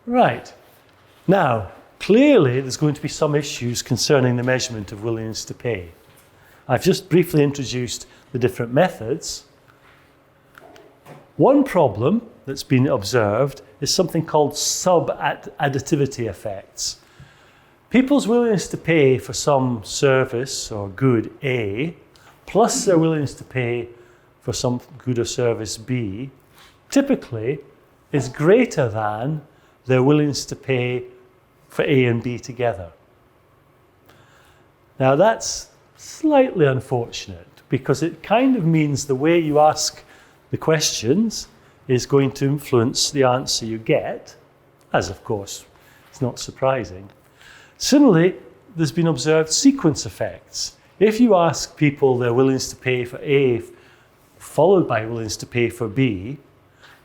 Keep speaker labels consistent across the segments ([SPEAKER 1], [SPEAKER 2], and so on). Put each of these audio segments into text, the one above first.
[SPEAKER 1] Right. Now, clearly there's going to be some issues concerning the measurement of willingness to pay. I've just briefly introduced the different methods. One problem that's been observed is something called sub-additivity effects. People's willingness to pay for some service or good A, plus their willingness to pay for some good or service B, typically is greater than their willingness to pay for A and B together. Now that's slightly unfortunate because it kind of means the way you ask the questions is going to influence the answer you get, as of course it's not surprising. Similarly, there's been observed sequence effects. If you ask people their willingness to pay for A followed by willingness to pay for B,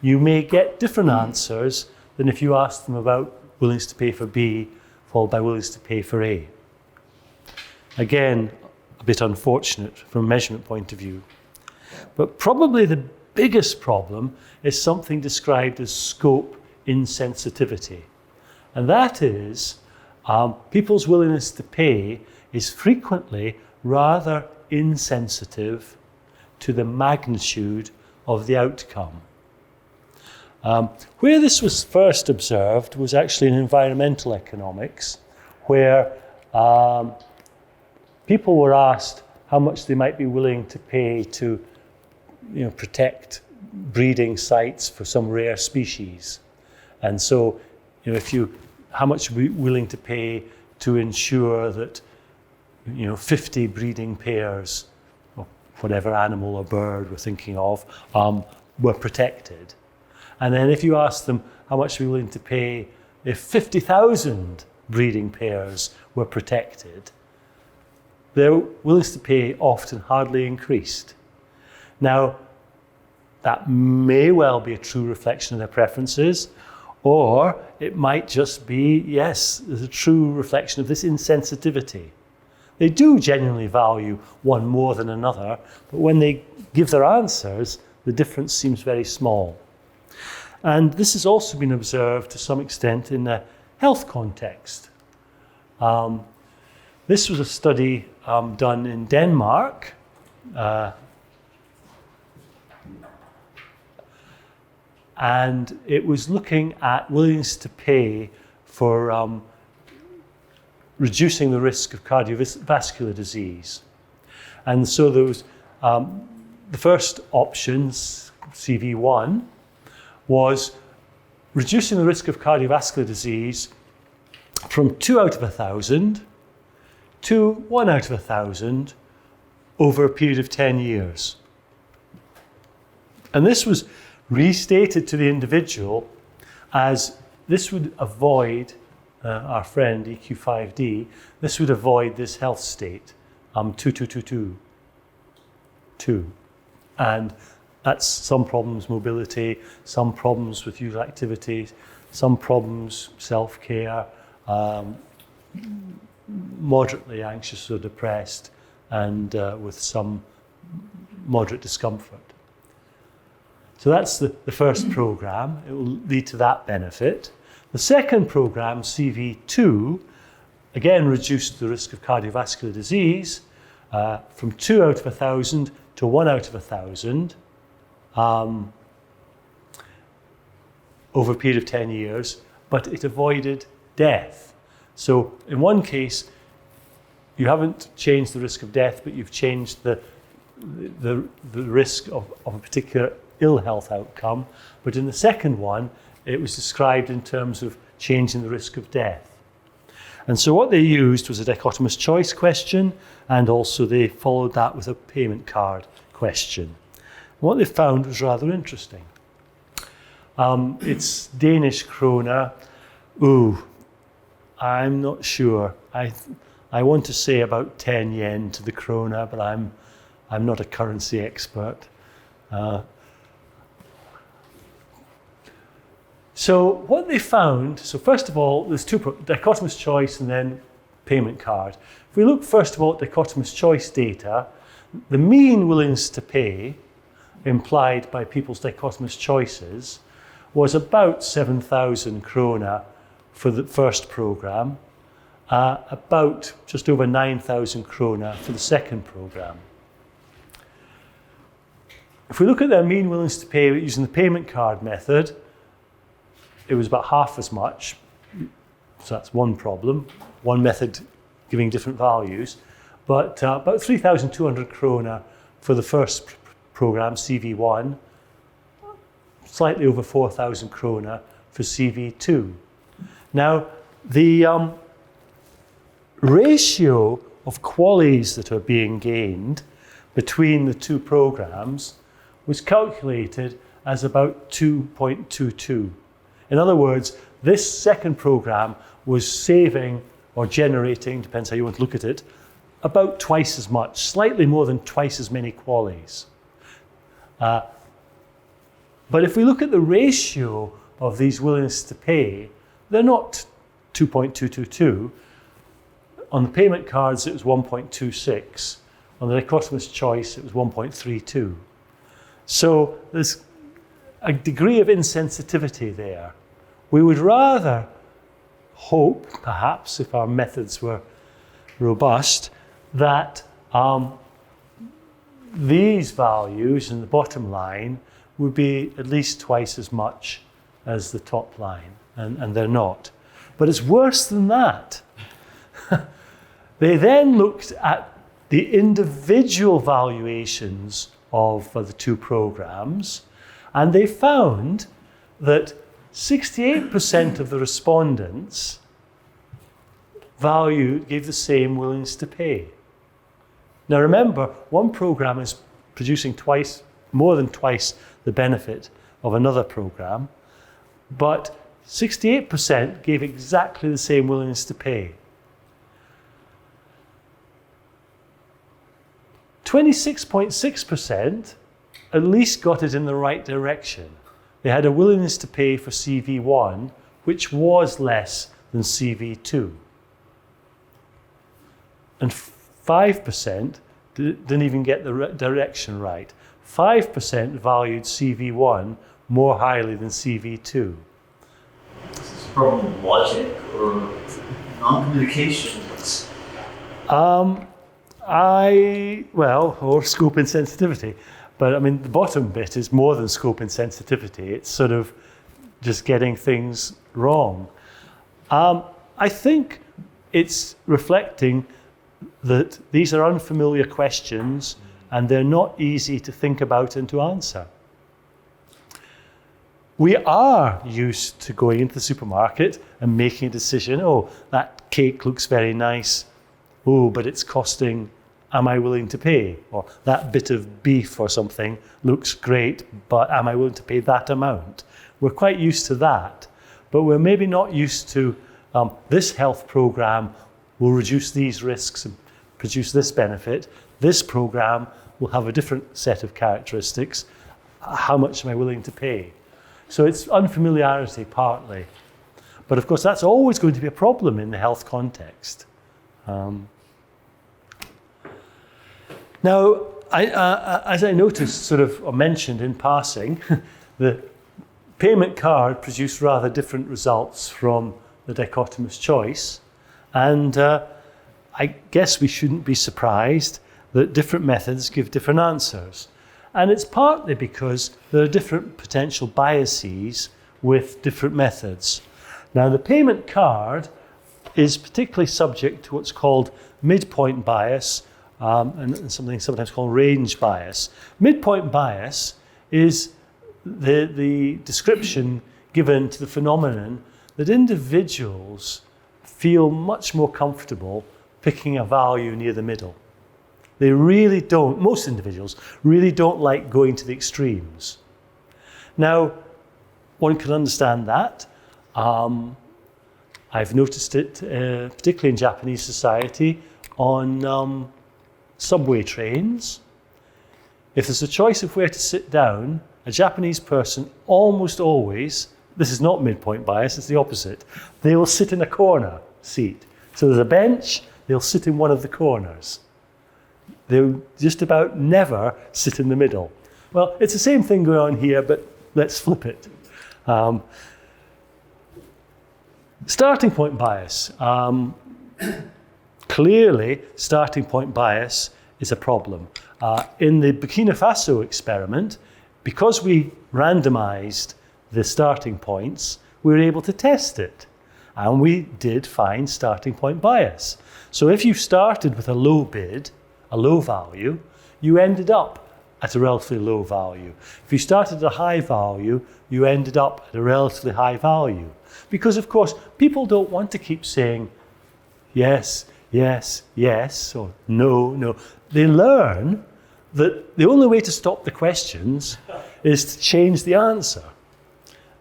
[SPEAKER 1] you may get different answers than if you ask them about willingness to pay for B followed by willingness to pay for A. Again, a bit unfortunate from a measurement point of view. But probably the biggest problem is something described as scope insensitivity. And that is people's willingness to pay is frequently rather insensitive to the magnitude of the outcome. Where this was first observed was actually in environmental economics, where people were asked how much they might be willing to pay to protect breeding sites for some rare species. And so, how much are we willing to pay to ensure that 50 breeding pairs of whatever animal or bird we're thinking of were protected. And then if you ask them how much are we willing to pay if 50,000 breeding pairs were protected, their willingness to pay often hardly increased. Now, that may well be a true reflection of their preferences, or it might just be, yes, there's a true reflection of this insensitivity. They do genuinely value one more than another, but when they give their answers, the difference seems very small. And this has also been observed to some extent in a health context. This was a study done in Denmark. And it was looking at willingness to pay for reducing the risk of cardiovascular disease. And so there was the first option, CV1, was reducing the risk of cardiovascular disease from 2 out of 1,000 to 1 out of 1,000 over a period of 10 years. And this was restated to the individual as this would avoid, our friend EQ5D, this would avoid this health state, 2222. And that's some problems mobility, some problems with usual activities, some problems self-care, moderately anxious or depressed, and with some moderate discomfort. So that's the first program. It will lead to that benefit. The second program, CV2, again reduced the risk of cardiovascular disease from 2 out of 1,000 to 1 out of 1,000 over a period of 10 years, but it avoided death. So in one case, you haven't changed the risk of death, but you've changed the risk of a particular ill health outcome. But in the second one, it was described in terms of changing the risk of death. And so what they used was a dichotomous choice question, and also they followed that with a payment card question. What they found was rather interesting. It's Danish kroner. I'm not sure. I want to say about 10 yen to the krona, but I'm not a currency expert. So what they found, so first of all, there's two, dichotomous choice and then payment card. If we look first of all at dichotomous choice data, the mean willingness to pay implied by people's dichotomous choices was about 7,000 krona for the first program, about just over 9,000 krona for the second program. If we look at their mean willingness to pay using the payment card method, it was about half as much. So that's one problem, one method giving different values. But about 3,200 krona for the first program, CV1, slightly over 4,000 krona for CV2. Now, the ratio of QALYs that are being gained between the two programs was calculated as about 2.22. In other words, this second program was saving or generating, depends how you want to look at it, about twice as much, slightly more than twice as many QALYs. But if we look at the ratio of these willingness to pay, they're not 2.222. On the payment cards, it was 1.26. On the dichotomous choice, it was 1.32. So there's a degree of insensitivity there. We would rather hope, perhaps, if our methods were robust, that these values in the bottom line would be at least twice as much as the top line, and they're not. But it's worse than that. They then looked at the individual valuations of the two programs, and they found that 68% of the respondents gave the same willingness to pay. Now remember, one program is producing more than twice the benefit of another program, but 68% gave exactly the same willingness to pay. 26.6% at least got it in the right direction. They had a willingness to pay for CV1, which was less than CV2. And 5% didn't even get the direction right. 5% valued CV1 more highly than CV2.
[SPEAKER 2] Is this a problem of logic or non-communication?
[SPEAKER 1] Or scope insensitivity. But I mean, the bottom bit is more than scope insensitivity. It's sort of just getting things wrong. I think it's reflecting that these are unfamiliar questions and they're not easy to think about and to answer. We are used to going into the supermarket and making a decision, oh, that cake looks very nice. Oh, but it's costing, am I willing to pay? Or that bit of beef or something looks great, but am I willing to pay that amount? We're quite used to that, but we're maybe not used to this health program will reduce these risks and produce this benefit. This program will have a different set of characteristics. How much am I willing to pay? So it's unfamiliarity partly. But of course, that's always going to be a problem in the health context. Now, as I noticed, sort of or mentioned in passing, the payment card produced rather different results from the dichotomous choice. And I guess we shouldn't be surprised that different methods give different answers. And it's partly because there are different potential biases with different methods. Now, the payment card is particularly subject to what's called midpoint bias and something sometimes called range bias. Midpoint bias is the description given to the phenomenon that individuals feel much more comfortable picking a value near the middle. They really don't, most individuals really don't like going to the extremes. Now, one can understand that. I've noticed it, particularly in Japanese society, on subway trains. If there's a choice of where to sit down, a Japanese person almost always, this is not midpoint bias, it's the opposite, they will sit in a corner seat. So there's a bench, they'll sit in one of the corners. They'll just about never sit in the middle. Well, it's the same thing going on here, but let's flip it. Starting point bias. Clearly, starting point bias is a problem. In the Burkina Faso experiment, because we randomized the starting points, we were able to test it. And we did find starting point bias. So if you started with a low bid, a low value, you ended up at a relatively low value. If you started at a high value, you ended up at a relatively high value. Because of course, people don't want to keep saying yes, yes, yes, or no, no. They learn that the only way to stop the questions is to change the answer.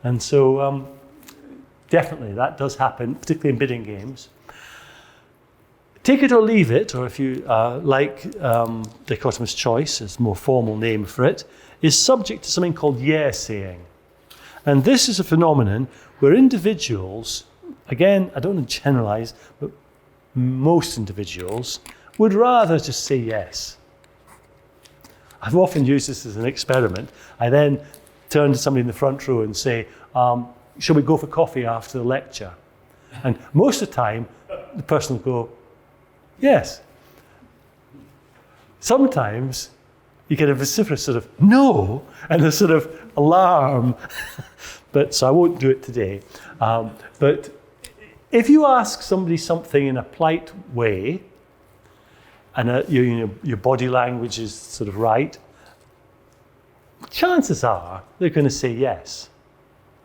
[SPEAKER 1] And so definitely that does happen, particularly in bidding games. Take it or leave it, or if you like dichotomous choice, as a more formal name for it, is subject to something called yeah-saying. And this is a phenomenon where individuals, again, I don't want to generalize, but most individuals would rather just say yes. I've often used this as an experiment. I then turn to somebody in the front row and say, shall we go for coffee after the lecture? And most of the time, the person will go, yes. Sometimes you get a vociferous sort of no and a sort of alarm. But so I won't do it today. But if you ask somebody something in a polite way, and your body language is sort of right, chances are they're going to say yes.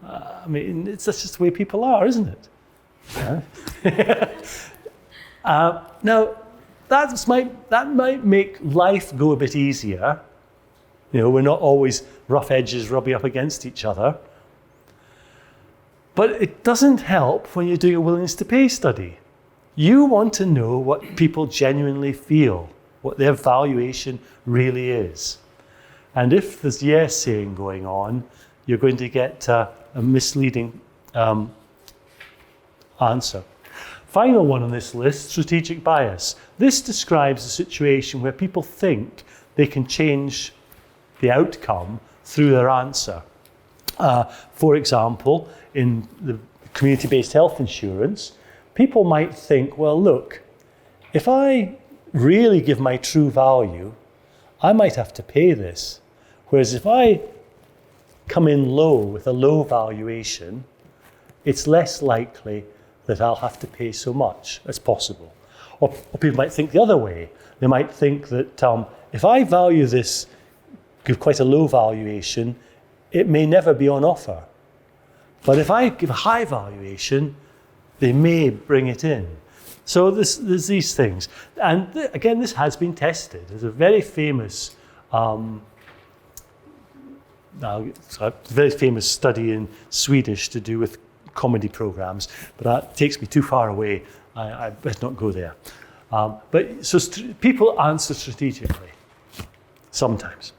[SPEAKER 1] I mean, that's just the way people are, isn't it? Yeah. Now, that might make life go a bit easier. You know, we're not always rough edges rubbing up against each other. But it doesn't help when you're doing a willingness to pay study. You want to know what people genuinely feel, what their valuation really is. And if there's yes saying going on, you're going to get a misleading answer. Final one on this list, strategic bias. This describes a situation where people think they can change the outcome through their answer. For example, in the community-based health insurance, people might think, well, look, if I really give my true value, I might have to pay this. Whereas if I come in low with a low valuation, it's less likely that I'll have to pay so much as possible. Or people might think the other way. They might think that if I value this, give quite a low valuation, it may never be on offer. But if I give a high valuation, they may bring it in. So there's these things. And again, this has been tested. There's a very famous study in Swedish to do with comedy programs, but that takes me too far away. I better not go there. But so people answer strategically, sometimes.